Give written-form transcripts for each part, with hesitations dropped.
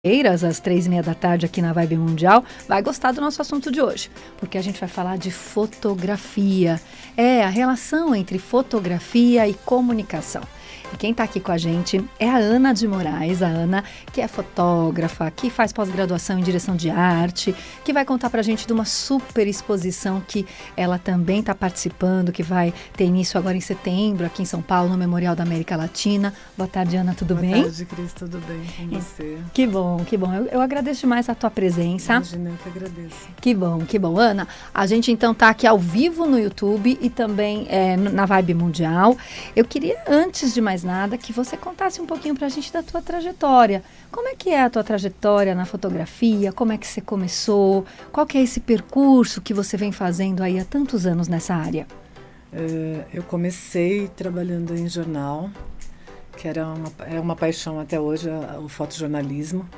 às 3h30 da tarde aqui na Vibe Mundial, vai gostar do nosso assunto de hoje, porque a gente vai falar de fotografia. É a relação entre fotografia e comunicação. E quem está aqui com a gente é a Ana de Moraes, a Ana que é fotógrafa, que faz pós-graduação em direção de arte, que vai contar pra gente de uma super exposição que ela também está participando, que vai ter início agora em setembro, aqui em São Paulo, no Memorial da América Latina. Boa tarde, Ana, tudo bem? Boa tarde, Cris, tudo bem com você? Que bom, que bom. Eu agradeço demais a tua presença. Imagina, eu que agradeço. Que bom, que bom. Ana, a gente então tá aqui ao vivo no YouTube e também na Vibe Mundial. Eu queria, antes de mais nada, que você contasse um pouquinho pra gente da tua trajetória. Como é que é a tua trajetória na fotografia? Como é que você começou? Qual que é esse percurso que você vem fazendo aí há tantos anos nessa área? Eu comecei trabalhando em jornal, que é uma paixão até hoje, o fotojornalismo.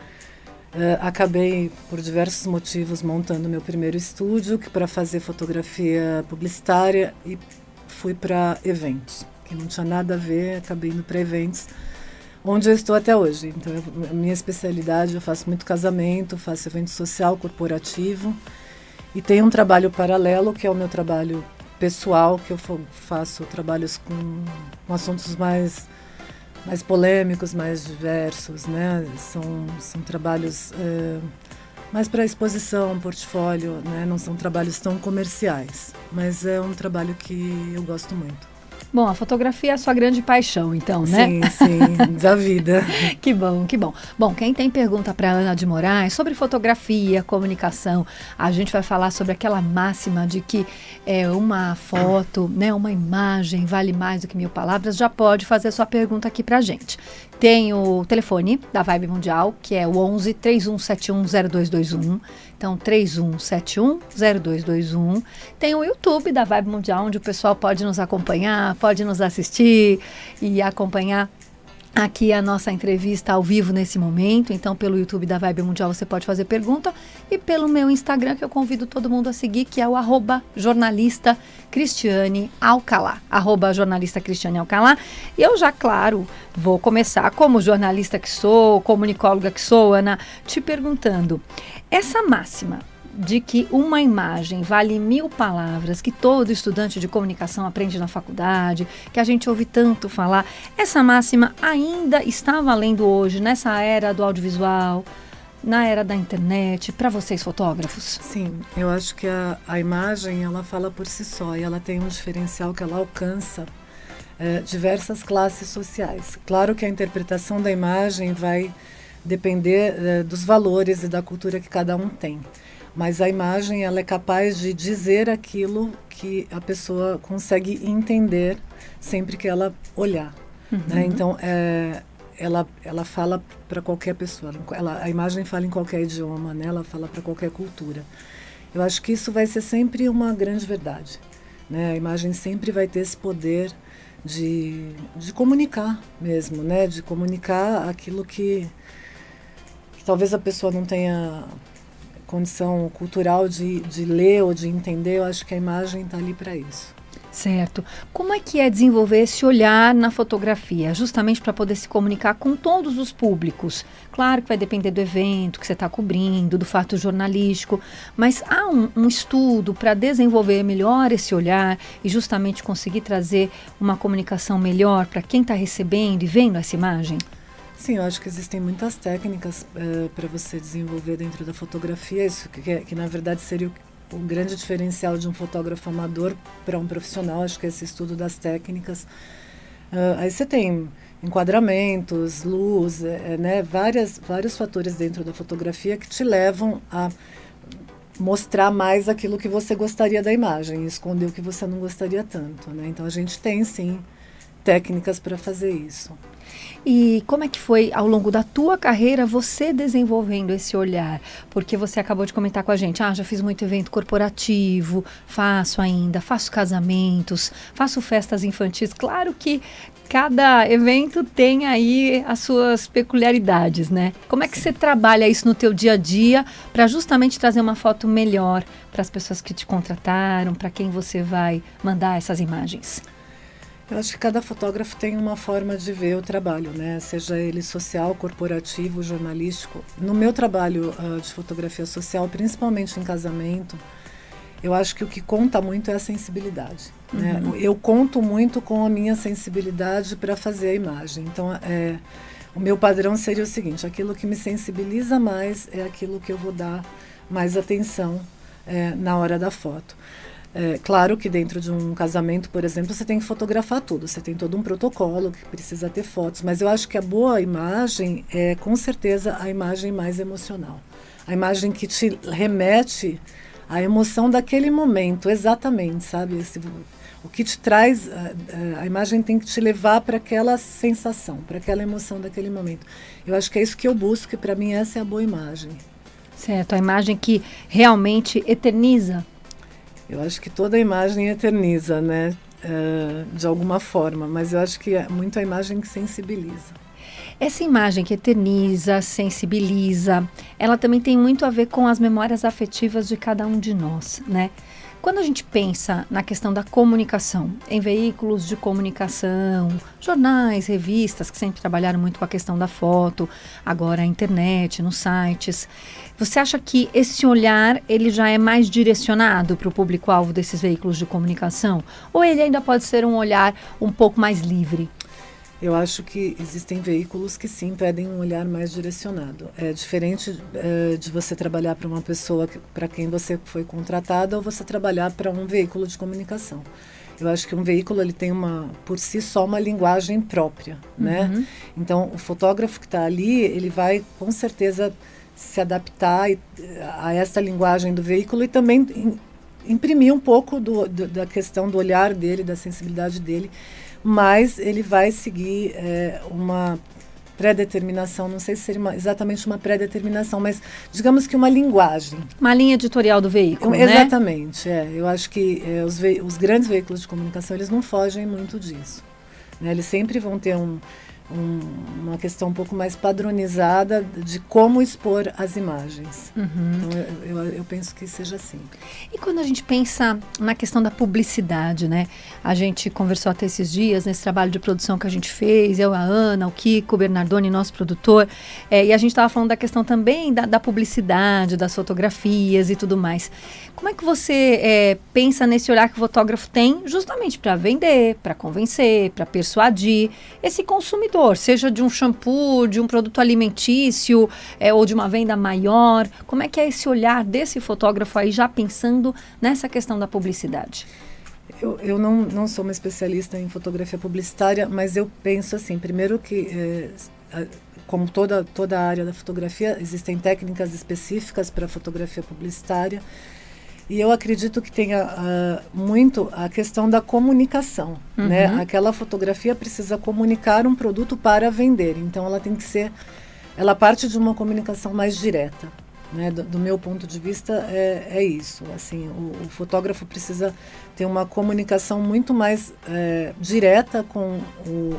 Acabei, por diversos motivos, montando meu primeiro estúdio, que para fazer fotografia publicitária, e fui para eventos, que não tinha nada a ver, acabei indo para eventos, onde eu estou até hoje. Então, a minha especialidade, eu faço muito casamento, faço evento social, corporativo, e tenho um trabalho paralelo, que é o meu trabalho pessoal, que eu faço trabalhos com assuntos mais polêmicos, mais diversos, né? São trabalhos mais para exposição, portfólio, né? Não são trabalhos tão comerciais, mas é um trabalho que eu gosto muito. Bom, a fotografia é a sua grande paixão, então, né? Sim, da vida. Que bom, que bom. Bom, quem tem pergunta para Ana de Moraes sobre fotografia, comunicação, a gente vai falar sobre aquela máxima de que uma foto, né, uma imagem vale mais do que 1000 palavras, já pode fazer sua pergunta aqui pra gente. Tem o telefone da Vibe Mundial, que é o 11 3171 0221. Então, 3171 0221. Tem o YouTube da Vibe Mundial, onde o pessoal pode nos acompanhar, pode nos assistir e acompanhar aqui a nossa entrevista ao vivo nesse momento. Então, pelo YouTube da Vibe Mundial você pode fazer pergunta, e pelo meu Instagram, que eu convido todo mundo a seguir, que é o @jornalista Cristiane Alcalá, @jornalista Cristiane Alcalá. E eu já, claro, vou começar, como jornalista que sou, comunicóloga que sou, Ana, te perguntando, essa máxima de que uma imagem vale 1000 palavras, que todo estudante de comunicação aprende na faculdade, que a gente ouve tanto falar, essa máxima ainda está valendo hoje, nessa era do audiovisual, na era da internet, para vocês fotógrafos? Sim, eu acho que a imagem, ela fala por si só, e ela tem um diferencial que ela alcança diversas classes sociais. Claro que a interpretação da imagem vai depender dos valores e da cultura que cada um tem. Mas a imagem, ela é capaz de dizer aquilo que a pessoa consegue entender sempre que ela olhar. Uhum. Né? Então, ela fala para qualquer pessoa. A imagem fala em qualquer idioma, né? Ela fala para qualquer cultura. Eu acho que isso vai ser sempre uma grande verdade. Né? A imagem sempre vai ter esse poder de comunicar mesmo, né? De comunicar aquilo que talvez a pessoa não tenha condição cultural de ler ou de entender. Eu acho que a imagem está ali para isso. Certo. Como é que é desenvolver esse olhar na fotografia, justamente para poder se comunicar com todos os públicos? Claro que vai depender do evento que você está cobrindo, do fato jornalístico, mas há um estudo para desenvolver melhor esse olhar e justamente conseguir trazer uma comunicação melhor para quem está recebendo e vendo essa imagem? Sim, eu acho que existem muitas técnicas para você desenvolver dentro da fotografia, isso que na verdade seria o grande diferencial de um fotógrafo amador para um profissional. Acho que é esse estudo das técnicas. Aí você tem enquadramentos, luz, né, vários fatores dentro da fotografia que te levam a mostrar mais aquilo que você gostaria da imagem e esconder o que você não gostaria tanto. Né? Então a gente tem sim técnicas para fazer isso. E como é que foi, ao longo da tua carreira, você desenvolvendo esse olhar? Porque você acabou de comentar com a gente, já fiz muito evento corporativo, faço casamentos, faço festas infantis. Claro que cada evento tem aí as suas peculiaridades, né? Como é que você trabalha isso no teu dia a dia para justamente trazer uma foto melhor para as pessoas que te contrataram, para quem você vai mandar essas imagens? Eu acho que cada fotógrafo tem uma forma de ver o trabalho, né? Seja ele social, corporativo, jornalístico. No meu trabalho de fotografia social, principalmente em casamento, eu acho que o que conta muito é a sensibilidade. Né? Eu conto muito com a minha sensibilidade para fazer a imagem. Então, o meu padrão seria o seguinte: aquilo que me sensibiliza mais é aquilo que eu vou dar mais atenção na hora da foto. Claro que dentro de um casamento, por exemplo, você tem que fotografar tudo, você tem todo um protocolo que precisa ter fotos, mas eu acho que a boa imagem é, com certeza, a imagem mais emocional. A imagem que te remete à emoção daquele momento, exatamente, sabe? O que te traz, a imagem tem que te levar para aquela sensação, para aquela emoção daquele momento. Eu acho que é isso que eu busco e para mim essa é a boa imagem. Certo, a imagem que realmente eterniza. Eu acho que toda imagem eterniza, né? De alguma forma, mas eu acho que é muito a imagem que sensibiliza. Essa imagem que eterniza, sensibiliza, ela também tem muito a ver com as memórias afetivas de cada um de nós, né? Quando a gente pensa na questão da comunicação, em veículos de comunicação, jornais, revistas, que sempre trabalharam muito com a questão da foto, agora a internet, nos sites, você acha que esse olhar ele já é mais direcionado para o público-alvo desses veículos de comunicação? Ou ele ainda pode ser um olhar um pouco mais livre? Eu acho que existem veículos que sim pedem um olhar mais direcionado. É diferente de você trabalhar para uma pessoa para quem você foi contratada ou você trabalhar para um veículo de comunicação. Eu acho que um veículo ele tem por si só uma linguagem própria, né? Então o fotógrafo que está ali ele vai com certeza se adaptar a essa linguagem do veículo e também imprimir um pouco da questão do olhar dele, da sensibilidade dele. Mas ele vai seguir uma pré-determinação, não sei se seria exatamente uma pré-determinação, mas digamos que uma linguagem. Uma linha editorial do veículo, né? Exatamente, eu acho que os grandes veículos de comunicação, eles não fogem muito disso. Né? Eles sempre vão ter uma questão um pouco mais padronizada de como expor as imagens. Então, eu penso que seja assim. E quando a gente pensa na questão da publicidade, né? A gente conversou até esses dias nesse trabalho de produção que a gente fez, eu, a Ana, o Kiko, o Bernardoni, nosso produtor, e a gente estava falando da questão também da publicidade, das fotografias e tudo mais. Como é que você pensa nesse olhar que o fotógrafo tem justamente para vender, para convencer, para persuadir esse consumidor, seja de um shampoo, de um produto alimentício ou de uma venda maior? Como é que é esse olhar desse fotógrafo aí já pensando nessa questão da publicidade? Eu não sou uma especialista em fotografia publicitária, mas eu penso assim, primeiro que como toda a área da fotografia, existem técnicas específicas para fotografia publicitária. E eu acredito que tenha muito a questão da comunicação, né? Aquela fotografia precisa comunicar um produto para vender, então ela parte de uma comunicação mais direta, né? Do meu ponto de vista é isso, assim, o fotógrafo precisa ter uma comunicação muito mais direta com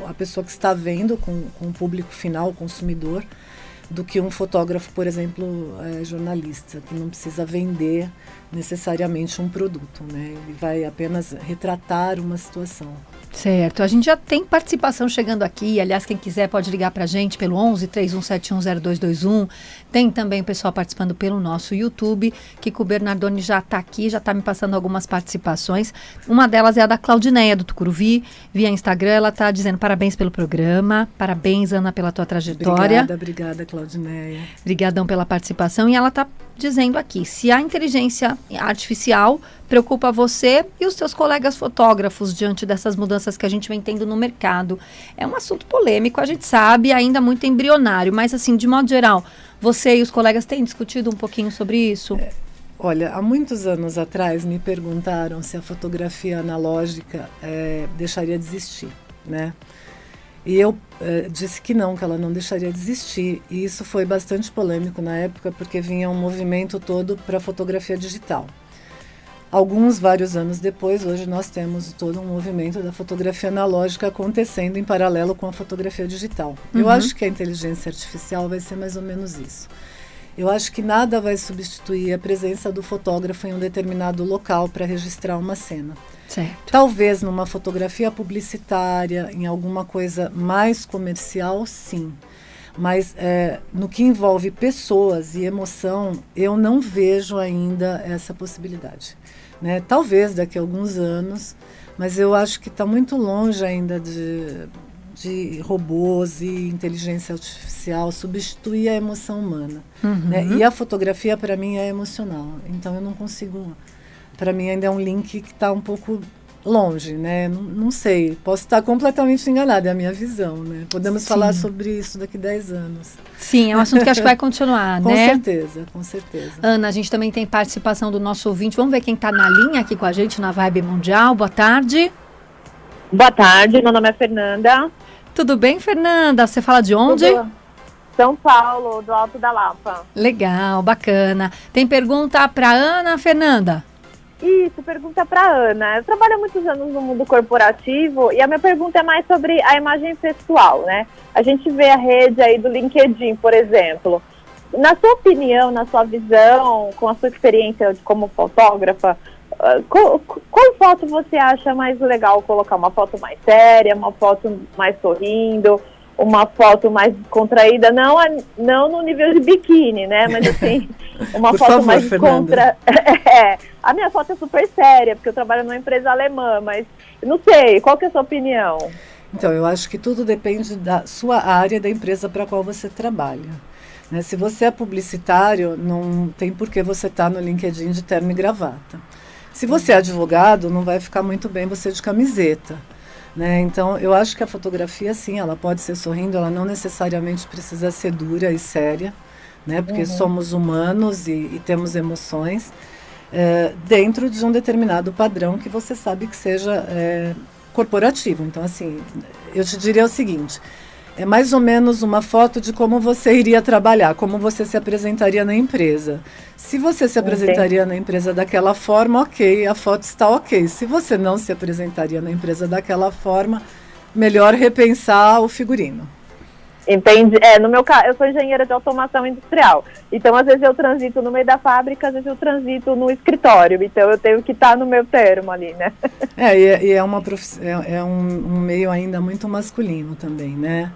a pessoa que está vendo, com o público final, o consumidor, do que um fotógrafo, por exemplo, jornalista, que não precisa vender necessariamente um produto, né? Ele vai apenas retratar uma situação. Certo, a gente já tem participação chegando aqui, aliás, quem quiser pode ligar para a gente pelo 11-3171-0221, tem também o pessoal participando pelo nosso YouTube, Kiko Bernardoni já está aqui, já está me passando algumas participações, uma delas é a da Claudineia do Tucuruvi, via Instagram, ela está dizendo parabéns pelo programa, parabéns, Ana, pela tua trajetória. Obrigada, Claudineia. Obrigadão pela participação, e ela está dizendo aqui, se a inteligência artificial preocupa você e os seus colegas fotógrafos diante dessas mudanças que a gente vem tendo no mercado. É um assunto polêmico, a gente sabe, ainda muito embrionário, mas assim, de modo geral, você e os colegas têm discutido um pouquinho sobre isso? Olha, há muitos anos atrás me perguntaram se a fotografia analógica deixaria de existir, né? E eu disse que ela não deixaria de existir. E isso foi bastante polêmico na época, porque vinha um movimento todo para a fotografia digital. Vários anos depois, hoje nós temos todo um movimento da fotografia analógica acontecendo em paralelo com a fotografia digital. Eu acho que a inteligência artificial vai ser mais ou menos isso. eu acho que nada vai substituir a presença do fotógrafo em um determinado local para registrar uma cena. Certo. Talvez numa fotografia publicitária, em alguma coisa mais comercial, sim. Mas no que envolve pessoas e emoção, eu não vejo ainda essa possibilidade. Né? Talvez daqui a alguns anos, mas eu acho que está muito longe ainda de robôs e inteligência artificial substituir a emoção humana. Né? E a fotografia, para mim, é emocional. Então, eu não consigo... Para mim, ainda é um link que está um pouco longe, né? Não sei, posso estar completamente enganada, é a minha visão, né? Podemos falar sobre isso daqui a 10 anos. Sim, é um assunto que acho que vai continuar, Com né? certeza, com certeza. Ana, a gente também tem participação do nosso ouvinte. Vamos ver quem está na linha aqui com a gente na Vibe Mundial. Boa tarde. Boa tarde, meu nome é Fernanda. Tudo bem, Fernanda? Você fala de onde? São Paulo, do Alto da Lapa. Legal, bacana. Tem pergunta para Ana, Fernanda? Isso, pergunta para Ana. Eu trabalho há muitos anos no mundo corporativo e a minha pergunta é mais sobre a imagem pessoal, né? A gente vê a rede aí do LinkedIn, por exemplo. Na sua opinião, na sua visão, com a sua experiência como fotógrafa, qual foto você acha mais legal colocar? Uma foto mais séria, uma foto mais sorrindo, uma foto mais contraída, não no nível de biquíni, né? Mas assim, uma foto favor, mais Fernanda. A minha foto é super séria, porque eu trabalho numa empresa alemã, mas não sei, qual que é a sua opinião? Então, eu acho que tudo depende da sua área da empresa para a qual você trabalha. Né? Se você é publicitário, não tem por que você estar no LinkedIn de terno e gravata. Se você é advogado, não vai ficar muito bem você de camiseta. Né? Então, eu acho que a fotografia, sim, ela pode ser sorrindo, ela não necessariamente precisa ser dura e séria, né? Porque somos humanos e temos emoções, dentro de um determinado padrão que você sabe que seja corporativo. Então, assim, eu te diria o seguinte, é mais ou menos uma foto de como você iria trabalhar, como você se apresentaria na empresa. Se você se apresentaria na empresa daquela forma, ok, a foto está ok. Se você não se apresentaria na empresa daquela forma, melhor repensar o figurino. Entendi. No meu caso, eu sou engenheira de automação industrial. Então, às vezes eu transito no meio da fábrica, às vezes eu transito no escritório. Então, eu tenho que estar no meu termo ali, né? E é um meio ainda muito masculino também, né?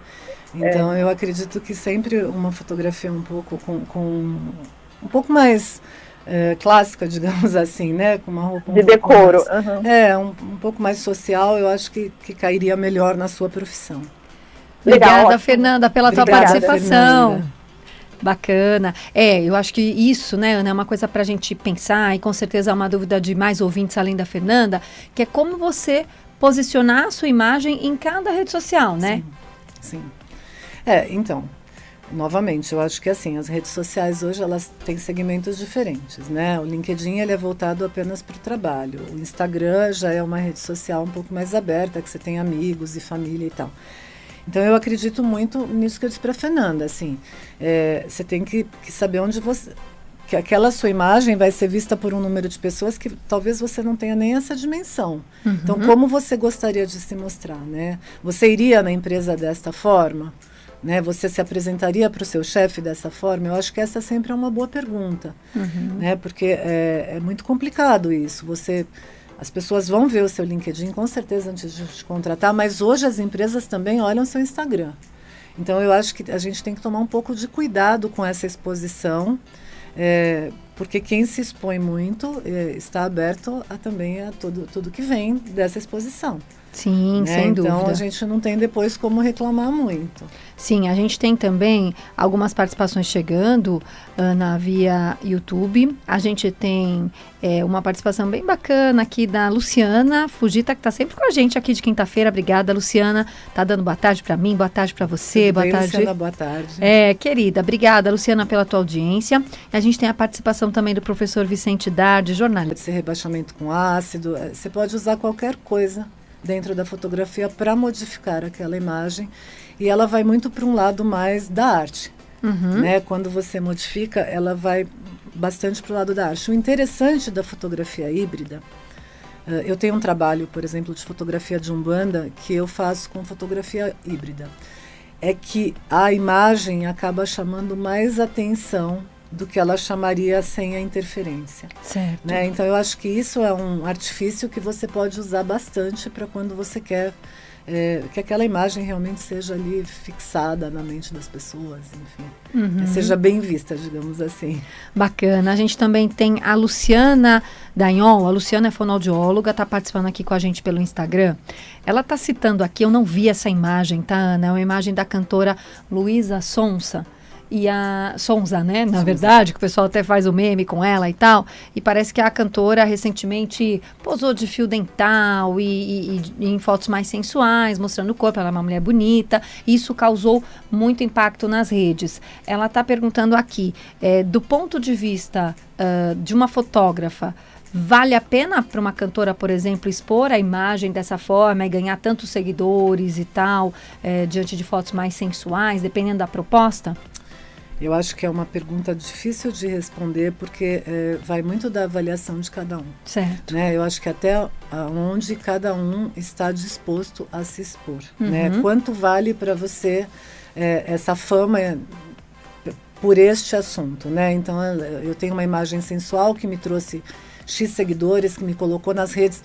Então, eu acredito que sempre uma fotografia um pouco um pouco mais clássica, digamos assim, né? Com uma roupa de decoro. Um pouco mais social, eu acho que cairia melhor na sua profissão. Obrigada, Legal, Fernanda, pela tua participação. Fernanda. Bacana. Eu acho que isso, né, Ana, é uma coisa para a gente pensar, e com certeza é uma dúvida de mais ouvintes além da Fernanda, que é como você posicionar a sua imagem em cada rede social, né? Sim. Então, novamente, eu acho que assim, as redes sociais hoje, elas têm segmentos diferentes, né? O LinkedIn, ele é voltado apenas para o trabalho. O Instagram já é uma rede social um pouco mais aberta, que você tem amigos e família e tal. Então, eu acredito muito nisso que eu disse para a Fernanda, assim, você tem que saber onde que aquela sua imagem vai ser vista por um número de pessoas que talvez você não tenha nem essa dimensão. Então, como você gostaria de se mostrar, né? Você iria na empresa desta forma? Né? Você se apresentaria para o seu chefe dessa forma? Eu acho que essa sempre é uma boa pergunta, né? Porque é muito complicado isso. As pessoas vão ver o seu LinkedIn, com certeza, antes de te contratar, mas hoje as empresas também olham o seu Instagram. Então, eu acho que a gente tem que tomar um pouco de cuidado com essa exposição, porque quem se expõe muito está aberto também a tudo que vem dessa exposição. Sim, sem dúvida. Então, a gente não tem depois como reclamar muito. Sim, a gente tem também algumas participações chegando, Ana, via YouTube. A gente tem uma participação bem bacana aqui da Luciana Fujita, que está sempre com a gente aqui de quinta-feira. Obrigada, Luciana. Tá dando boa tarde para mim, boa tarde para você. Tudo boa bem, tarde. Luciana, boa tarde. Querida, obrigada, Luciana, pela tua audiência. A gente tem a participação também do professor Vicente Dardi, jornalista. Pode ser rebaixamento com ácido, você pode usar qualquer coisa dentro da fotografia para modificar aquela imagem, e ela vai muito para um lado mais da arte. Né? Quando você modifica, ela vai bastante para o lado da arte. O interessante da fotografia híbrida, eu tenho um trabalho, por exemplo, de fotografia de Umbanda, que eu faço com fotografia híbrida, é que a imagem acaba chamando mais atenção do que ela chamaria sem a interferência. Certo. Né? Então, eu acho que isso é um artifício que você pode usar bastante para quando você quer que aquela imagem realmente seja ali fixada na mente das pessoas, enfim, seja bem vista, digamos assim. Bacana. A gente também tem a Luciana Dagnol. A Luciana é fonoaudióloga, está participando aqui com a gente pelo Instagram. Ela está citando aqui, eu não vi essa imagem, tá, Ana? É uma imagem da cantora Luísa Sonza. E a Sonza, né? Na verdade, que o pessoal até faz o meme com ela e tal. E parece que a cantora recentemente posou de fio dental e em fotos mais sensuais, mostrando o corpo. Ela é uma mulher bonita. Isso causou muito impacto nas redes. Ela está perguntando aqui, do ponto de vista de uma fotógrafa, vale a pena para uma cantora, por exemplo, expor a imagem dessa forma e ganhar tantos seguidores e tal, diante de fotos mais sensuais, dependendo da proposta? Eu acho que é uma pergunta difícil de responder, porque vai muito da avaliação de cada um. Certo. Né? Eu acho que até onde cada um está disposto a se expor. Né? Quanto vale para você essa fama por este assunto? Né? Então, eu tenho uma imagem sensual que me trouxe X seguidores, que me colocou nas redes.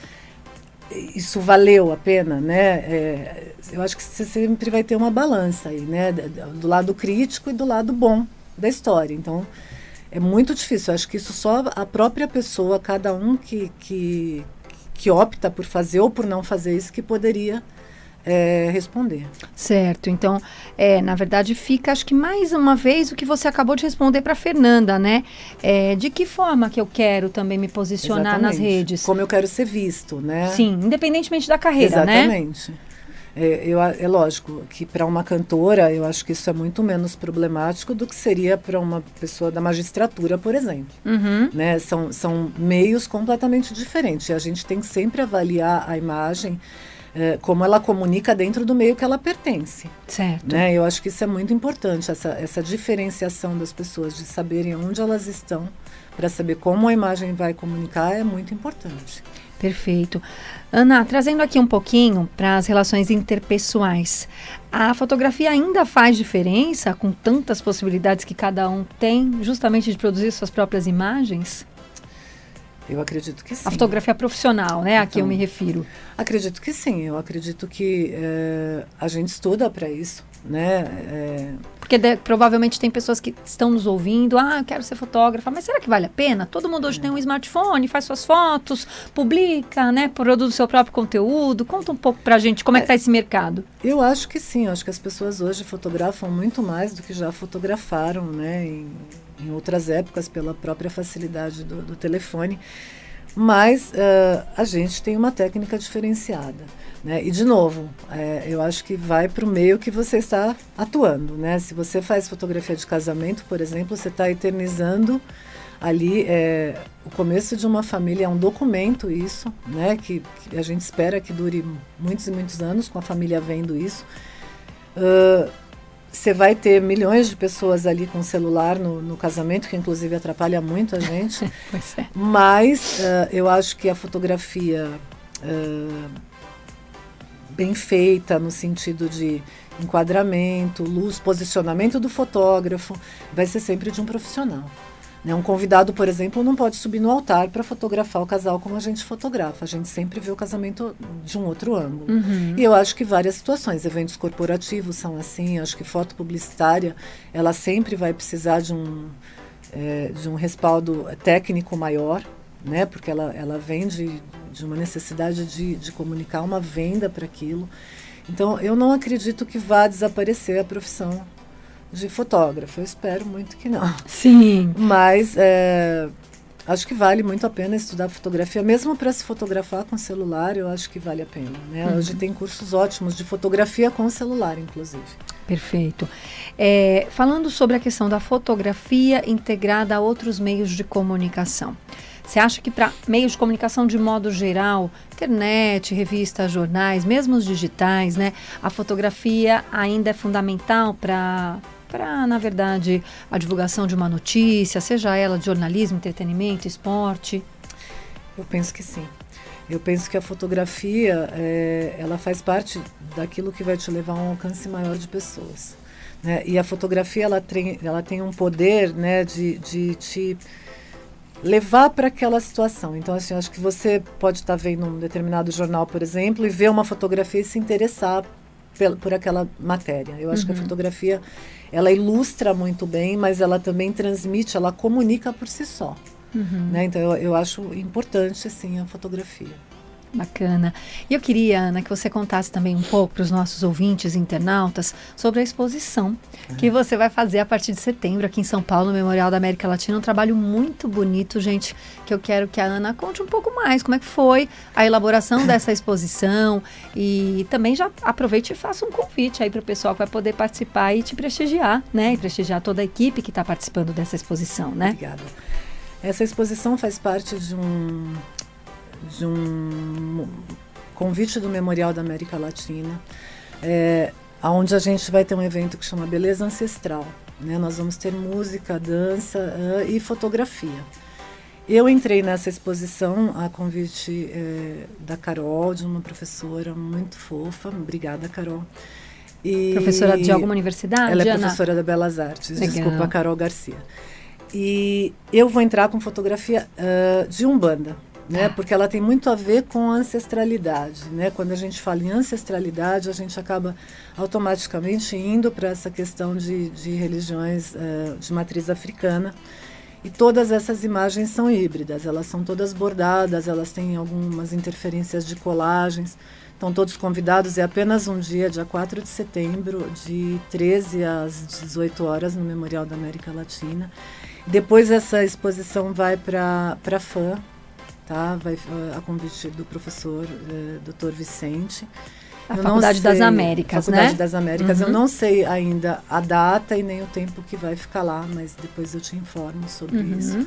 Isso valeu a pena, né? Eu acho que você sempre vai ter uma balança aí, né? Do lado crítico e do lado bom da história. Então, é muito difícil. Eu acho que isso só a própria pessoa, cada um que opta por fazer ou por não fazer isso, que poderia responder. Certo. Então, na verdade, fica, acho que mais uma vez, o que você acabou de responder para a Fernanda, né? De que forma que eu quero também me posicionar nas redes? Como eu quero ser visto, né? Sim, independentemente da carreira, né? Exatamente. É lógico que para uma cantora, eu acho que isso é muito menos problemático do que seria para uma pessoa da magistratura, por exemplo. Né? São meios completamente diferentes. E a gente tem que sempre avaliar a imagem como ela comunica dentro do meio que ela pertence. Certo. Né? Eu acho que isso é muito importante, essa diferenciação das pessoas, de saberem onde elas estão, para saber como a imagem vai comunicar, é muito importante. Perfeito. Ana, trazendo aqui um pouquinho para as relações interpessoais, a fotografia ainda faz diferença com tantas possibilidades que cada um tem, justamente de produzir suas próprias imagens? Eu acredito que sim. A fotografia profissional, né? Então, a que eu me refiro. Acredito que sim. Eu acredito que a gente estuda para isso, né? Porque provavelmente tem pessoas que estão nos ouvindo. Eu quero ser fotógrafa. Mas será que vale a pena? Todo mundo hoje tem um smartphone, faz suas fotos, publica, né? Produz o seu próprio conteúdo. Conta um pouco pra gente como é que tá esse mercado. Eu acho que sim. Eu acho que as pessoas hoje fotografam muito mais do que já fotografaram, né? Em outras épocas, pela própria facilidade do telefone. Mas a gente tem uma técnica diferenciada. Né? E, de novo, eu acho que vai para o meio que você está atuando. Né? Se você faz fotografia de casamento, por exemplo, você está eternizando ali o começo de uma família. É um documento isso, né? que a gente espera que dure muitos e muitos anos, com a família vendo isso. Você vai ter milhões de pessoas ali com celular no casamento, que inclusive atrapalha muito a gente. Pois é. Mas eu acho que a fotografia bem feita, no sentido de enquadramento, luz, posicionamento do fotógrafo, vai ser sempre de um profissional. Né? Um convidado, por exemplo, não pode subir no altar para fotografar o casal como a gente fotografa. A gente sempre vê o casamento de um outro ângulo. E eu acho que várias situações, eventos corporativos são assim. Acho que foto publicitária, ela sempre vai precisar de um respaldo técnico maior, né? Porque ela vem de uma necessidade de comunicar uma venda para aquilo. Então, eu não acredito que vá desaparecer a profissão de fotógrafo. Eu espero muito que não. Sim. Mas acho que vale muito a pena estudar fotografia, mesmo para se fotografar com celular. Eu acho que vale a pena, né? Hoje tem cursos ótimos de fotografia com celular, inclusive. Perfeito. Falando sobre a questão da fotografia integrada a outros meios de comunicação, você acha que para meios de comunicação de modo geral, internet, revistas, jornais, mesmo os digitais, né, a fotografia ainda é fundamental para, na verdade, a divulgação de uma notícia, seja ela de jornalismo, entretenimento, esporte? Eu penso que sim. Eu penso que a fotografia, ela faz parte daquilo que vai te levar a um alcance maior de pessoas. né? E a fotografia ela tem um poder, né, de te levar para aquela situação. Então, assim, acho que você pode estar vendo um determinado jornal, por exemplo, e ver uma fotografia e se interessar por aquela matéria. Eu acho que a fotografia, ela ilustra muito bem, mas ela também transmite, ela comunica por si só. Né? Então, eu acho importante, sim, a fotografia. Bacana. E eu queria, Ana, que você contasse também um pouco para os nossos ouvintes e internautas sobre a exposição que você vai fazer a partir de setembro aqui em São Paulo, no Memorial da América Latina. Um trabalho muito bonito, gente, que eu quero que a Ana conte um pouco mais como é que foi a elaboração dessa exposição, e também já aproveite e faça um convite aí para o pessoal que vai poder participar e te prestigiar, né? E prestigiar toda a equipe que está participando dessa exposição, né? Obrigada. Essa exposição faz parte de um convite do Memorial da América Latina, onde a gente vai ter um evento que chama Beleza Ancestral, né? Nós vamos ter música, dança e fotografia. Eu entrei nessa exposição a convite da Carol, de uma professora muito fofa. Obrigada, Carol. Professora de alguma universidade, Ela é Ana? professora da Belas Artes. Legal. Desculpa, Carol Garcia. E eu vou entrar com fotografia de Umbanda, né? Porque ela tem muito a ver com a ancestralidade, né? Quando a gente fala em ancestralidade, a gente acaba automaticamente indo para essa questão de religiões de matriz africana. E todas essas imagens são híbridas, elas são todas bordadas, elas têm algumas interferências de colagens. Estão todos convidados, é apenas um dia 4 de setembro, de 13 às 18 horas, no Memorial da América Latina. Depois essa exposição vai para a FAM, tá? Vai a convite do professor Dr. Vicente. A Faculdade das Américas, né? Faculdade das Américas. Eu não sei ainda a data e nem o tempo que vai ficar lá, mas depois eu te informo sobre isso.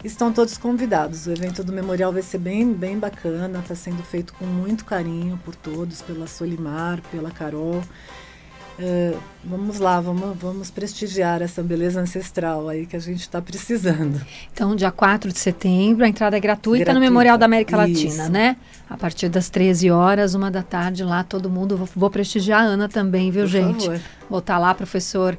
Estão todos convidados. O evento do Memorial vai ser bem, bem bacana, está sendo feito com muito carinho por todos, pela Solimar, pela Carol. Vamos lá, vamos prestigiar essa beleza ancestral aí que a gente está precisando. Então, dia 4 de setembro, a entrada é gratuita no Memorial da América Latina, Isso. né? A partir das 13 horas, 1 da tarde, lá todo mundo. Vou prestigiar a Ana também, viu, Por gente? favor. Vou estar lá, professor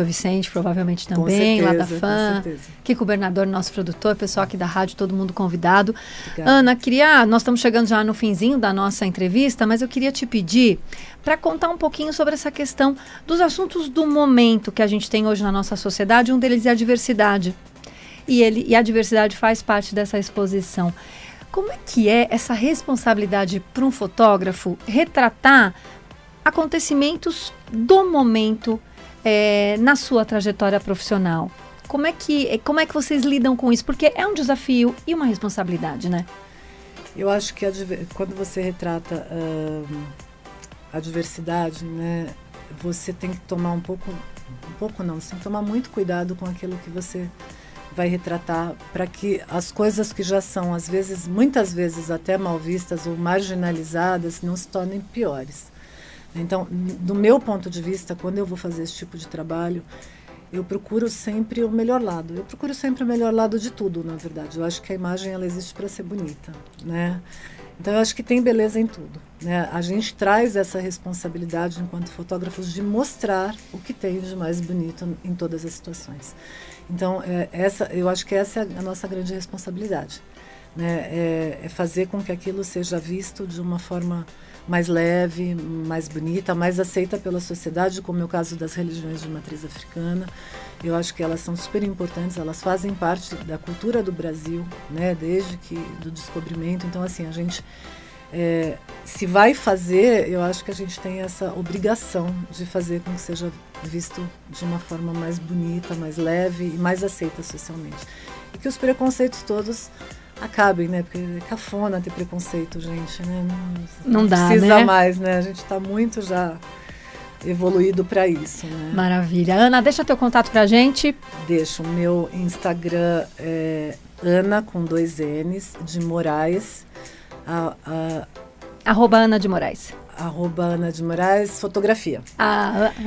Vicente, provavelmente também, Com lá da certeza, FAM. com certeza. Que governador, nosso produtor, pessoal aqui da rádio, todo mundo convidado. Obrigada. Ana, nós estamos chegando já no finzinho da nossa entrevista, mas eu queria te pedir para contar um pouquinho sobre essa questão dos assuntos do momento que a gente tem hoje na nossa sociedade. Um deles é a diversidade. E a diversidade faz parte dessa exposição. Como é que é essa responsabilidade para um fotógrafo retratar acontecimentos do momento na sua trajetória profissional? Como é que vocês lidam com isso? Porque é um desafio e uma responsabilidade, né? Eu acho que quando você retrata a diversidade, né, você tem que tomar você tem que tomar muito cuidado com aquilo que você vai retratar, para que as coisas que já são, muitas vezes até mal vistas ou marginalizadas, não se tornem piores. Então, do meu ponto de vista, quando eu vou fazer esse tipo de trabalho, eu procuro sempre o melhor lado. Eu procuro sempre o melhor lado de tudo, na verdade. Eu acho que a imagem ela existe para ser bonita, né? Então, eu acho que tem beleza em tudo, né? A gente traz essa responsabilidade, enquanto fotógrafos, de mostrar o que tem de mais bonito em todas as situações. Então, eu acho que essa é a nossa grande responsabilidade, né? É fazer com que aquilo seja visto de uma forma mais leve, mais bonita, mais aceita pela sociedade, como é o caso das religiões de matriz africana. Eu acho que elas são super importantes, elas fazem parte da cultura do Brasil, né, desde do descobrimento. Então, assim, a gente, se vai fazer, eu acho que a gente tem essa obrigação de fazer com que seja visto de uma forma mais bonita, mais leve e mais aceita socialmente. E que os preconceitos todos acabem, né? Porque é cafona ter preconceito, gente, né? Não dá, precisa né? mais, né? A gente está muito já evoluído para isso, né? Maravilha. Ana, deixa teu contato pra gente. Deixa o meu Instagram Ana com 2 N's de Moraes. @Ana de Moraes. @Ana de Moraes Fotografia.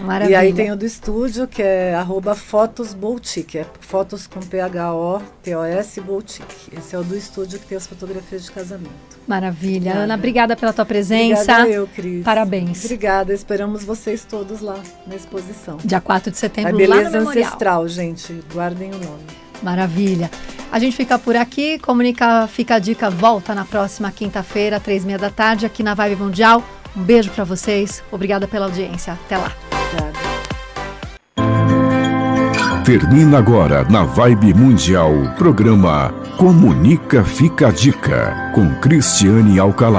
Maravilha. E aí tem o do estúdio, que é @Fotos Boutique, é fotos com PHOTOS Boutique. Esse é o do estúdio que tem as fotografias de casamento. Maravilha. Obrigada. Ana, obrigada pela tua presença. Obrigada eu, Cris. Parabéns. Obrigada, esperamos vocês todos lá na exposição. Dia 4 de setembro, A lá beleza no Memorial. ancestral, gente, guardem o nome. Maravilha. A gente fica por aqui, Fica a Dica volta na próxima quinta-feira, 3h30 da tarde, aqui na Vibe Mundial. Um beijo para vocês, obrigada pela audiência, até lá. Obrigada. Termina agora na Vibe Mundial, programa Fica a Dica, com Cristiane Alcalá.